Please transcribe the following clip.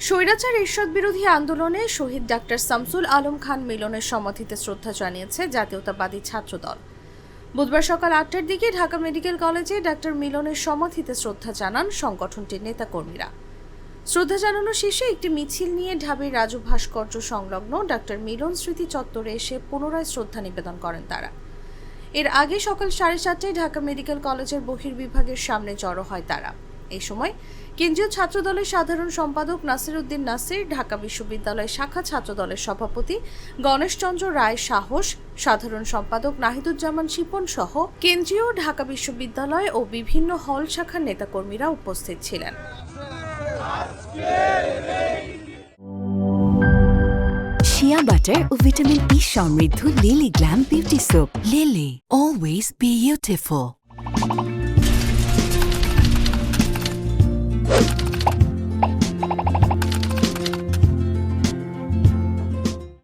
স্বৈরাচার এরশাদ বিরোধী আন্দোলনে শহীদ ডাক্তার শামসুল আলম খান মিলনের সমাধিতে শ্রদ্ধা জানিয়েছে জাতীয়তাবাদী ছাত্রদল। বুধবার সকাল ৮টার দিকে ঢাকা মেডিকেল কলেজে ডাক্তার মিলনের সমাধিতে শ্রদ্ধা জানান সংগঠনটির নেতাকর্মীরা। শ্রদ্ধা জানানো শেষে একটি মিছিল নিয়ে ঢাবির রাজু ভাস্কর্য সংলগ্ন ডাক্তার মিলন স্মৃতি চত্বরে এসে পুনরায় শ্রদ্ধা নিবেদন করেন তারা। এর আগে সকাল 4:30টায় ঢাকা মেডিকেল কলেজের বহির্বিভাগের সামনে জড়ো হয় তারা। এই সময় কেন্দ্রীয় ছাত্রদলের সাধারণ সম্পাদক নাসির উদ্দিন নাসির, ঢাকা বিশ্ববিদ্যালয় শাখা ছাত্রদলের সভাপতি গণেশচন্দ্র রায় সাহস, সাধারণ সম্পাদক নাহিদুজ্জামান শিপন সহ কেন্দ্রীয় ঢাকা বিশ্ববিদ্যালয় ও বিভিন্ন হল শাখার নেতাকর্মীরা উপস্থিত ছিলেন। শিয়া বাটার ও ভিটামিন ই সমৃদ্ধ lily glam beauty soap. Lily, always beautiful.